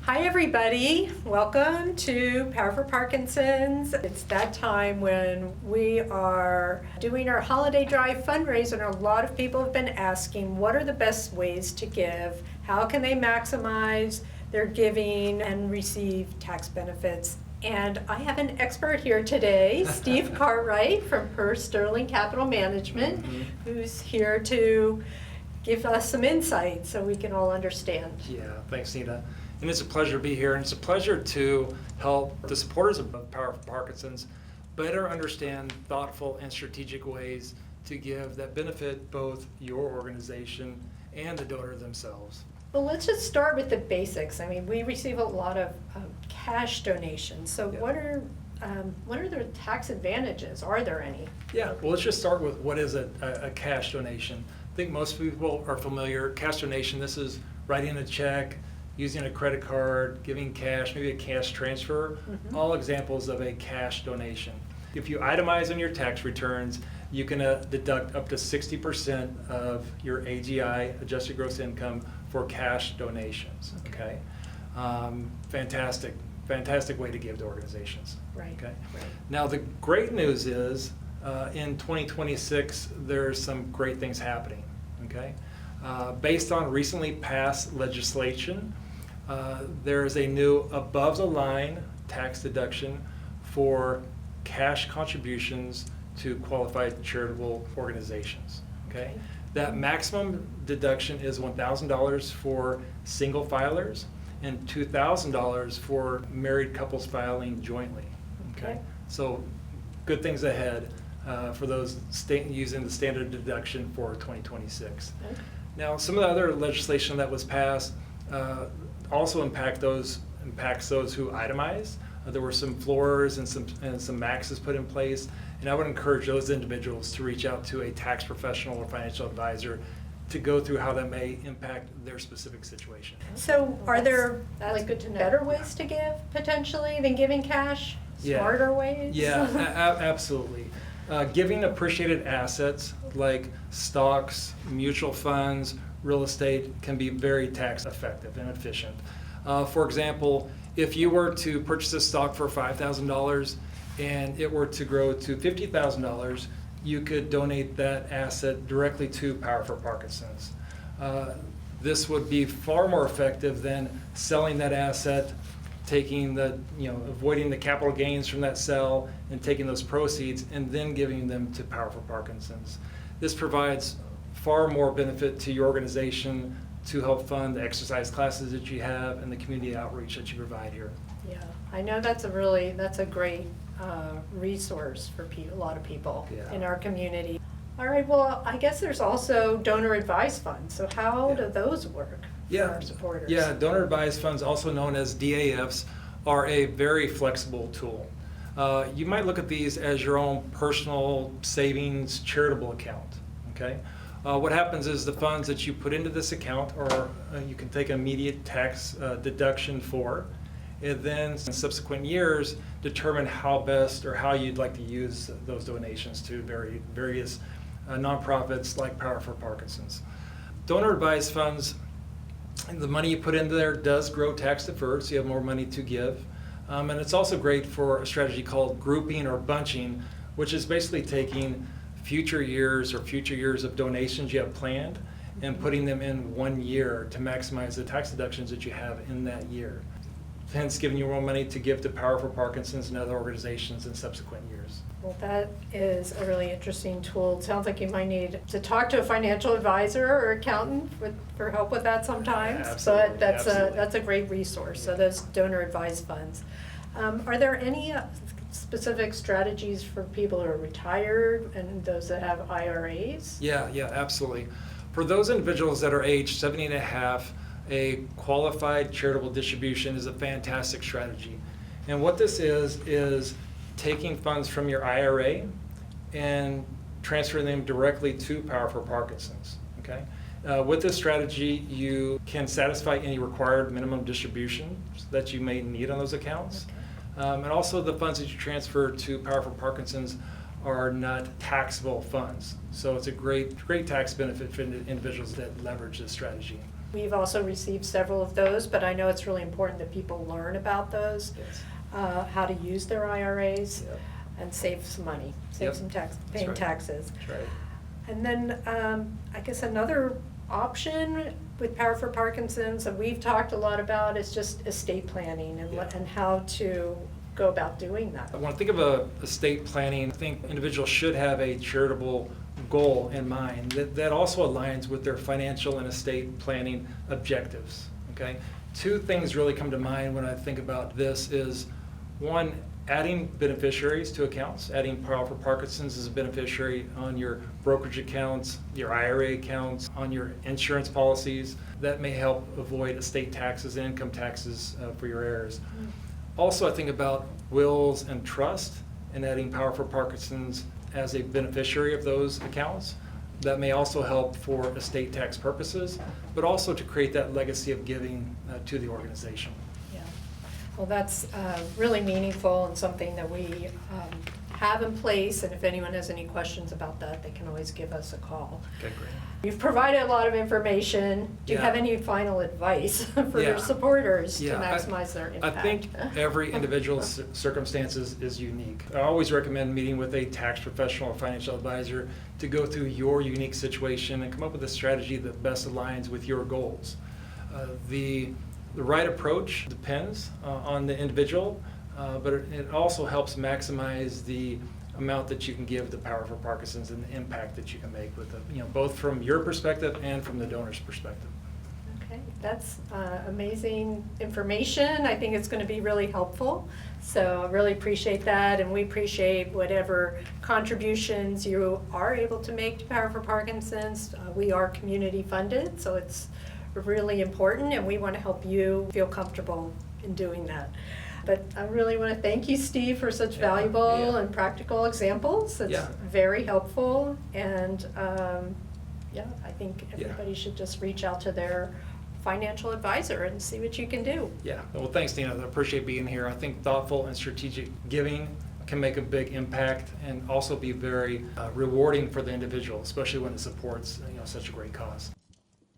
Hi everybody, welcome to Power for Parkinson's. It's that time when we are doing our holiday drive fundraiser, and a lot of people have been asking what are the best ways to give, how can they maximize their giving and receive tax benefits. And I have an expert here today, Steve Cartwright from Sterling Capital Management, who's here to give us some insight so we can all understand. Yeah, thanks, Nita. And it's a pleasure to be here, and it's a pleasure to help the supporters of Power for Parkinson's better understand thoughtful and strategic ways to give that benefit both your organization and the donor themselves. Well, let's just start with the basics. I mean, we receive a lot of cash donations. So Yeah. what are the tax advantages? Are there any? Yeah, well, let's just start with what is a cash donation. I think most people are familiar. Cash donation, this is writing a check, using a credit card, giving cash, maybe a cash transfer, all examples of a cash donation. If you itemize on your tax returns, you can deduct up to 60% of your AGI, adjusted gross income, for cash donations, okay? Fantastic way to give to organizations. Right. Okay. Right. Now the great news is in 2026 there's some great things happening. Okay, based on recently passed legislation, there is a new above-the-line tax deduction for cash contributions to qualified charitable organizations. Okay, that maximum deduction is $1,000 for single filers and $2,000 for married couples filing jointly. Okay, so good things ahead for those using the standard deduction for 2026. Okay. Now, some of the other legislation that was passed also impacts those who itemize. There were some floors and some maxes put in place, and I would encourage those individuals to reach out to a tax professional or financial advisor to go through how that may impact their specific situation. So are there good to know, better ways to give potentially than giving cash? Smarter ways? Yeah, absolutely. Giving appreciated assets like stocks, mutual funds, real estate can be very tax effective and efficient. For example, if you were to purchase a stock for $5,000 and it were to grow to $50,000, you could donate that asset directly to Power for Parkinson's. This would be far more effective than selling that asset, avoiding the capital gains from that sale and taking those proceeds and then giving them to Power for Parkinson's. This provides far more benefit to your organization to help fund the exercise classes that you have and the community outreach that you provide here. Yeah, I know that's a great resource for a lot of people in our community. All right, well, I guess there's also donor advised funds. So how do those work for our supporters? Yeah, donor advised funds, also known as DAFs, are a very flexible tool. You might look at these as your own personal savings charitable account. Okay, what happens is the funds that you put into this account, or you can take immediate tax deduction for, and then in subsequent years determine how best or how you'd like to use those donations to various nonprofits like Power for Parkinson's. Donor advised funds, the money you put into there does grow tax deferred, so you have more money to give. And it's also great for a strategy called grouping or bunching, which is basically taking future years of donations you have planned and putting them in one year to maximize the tax deductions that you have in that year. Hence giving you more money to give to Power for Parkinson's and other organizations in subsequent years. Well, that is a really interesting tool. It sounds like you might need to talk to a financial advisor or accountant for help with that sometimes. Absolutely, but that's a great resource. So those donor advised funds. Are there any specific strategies for people who are retired and those that have IRAs? Yeah, absolutely. For those individuals that are aged 70 and a half, a qualified charitable distribution is a fantastic strategy. And what this is taking funds from your IRA and transferring them directly to Power for Parkinson's. Okay? With this strategy, you can satisfy any required minimum distributions that you may need on those accounts. Okay. And also the funds that you transfer to Power for Parkinson's are not taxable funds. So it's a great tax benefit for individuals that leverage this strategy. We've also received several of those, but I know it's really important that people learn about those, Yes. how to use their IRAs Yep. and save some money, save Yep. some That's paying right. taxes. That's right. And then I guess another option with Power for Parkinson's that we've talked a lot about is just estate planning and Yeah. and how to go about doing that. When I think of estate planning, I think individuals should have a charitable goal in mind that also aligns with their financial and estate planning objectives. Okay, two things really come to mind when I think about this is, one, adding beneficiaries to accounts, adding Power for Parkinson's as a beneficiary on your brokerage accounts, your IRA accounts, on your insurance policies. That may help avoid estate taxes and income taxes for your heirs. Also, I think about wills and trust and adding Power for Parkinson's as a beneficiary of those accounts. That may also help for estate tax purposes, but also to create that legacy of giving to the organization. Yeah. Well, that's really meaningful and something that we have in place, and if anyone has any questions about that, they can always give us a call. Okay, great. You've provided a lot of information. Do you Yeah. have any final advice for your Yeah. supporters to Yeah, maximize their I impact? think every individual's circumstances is unique. I always recommend meeting with a tax professional or financial advisor to go through your unique situation and come up with a strategy that best aligns with your goals. The right approach depends on the individual, but it also helps maximize the amount that you can give to Power for Parkinson's and the impact that you can make with it, both from your perspective and from the donor's perspective. Okay, that's amazing information. I think it's going to be really helpful. So I really appreciate that, and we appreciate whatever contributions you are able to make to Power for Parkinson's. We are community funded, so it's really important, and we want to help you feel comfortable in doing that. But I really want to thank you, Steve, for such valuable and practical examples. It's very helpful, and I think everybody should just reach out to their financial advisor and see what you can do. Yeah, well, thanks, Dina. I appreciate being here. I think thoughtful and strategic giving can make a big impact and also be very rewarding for the individual, especially when it supports such a great cause.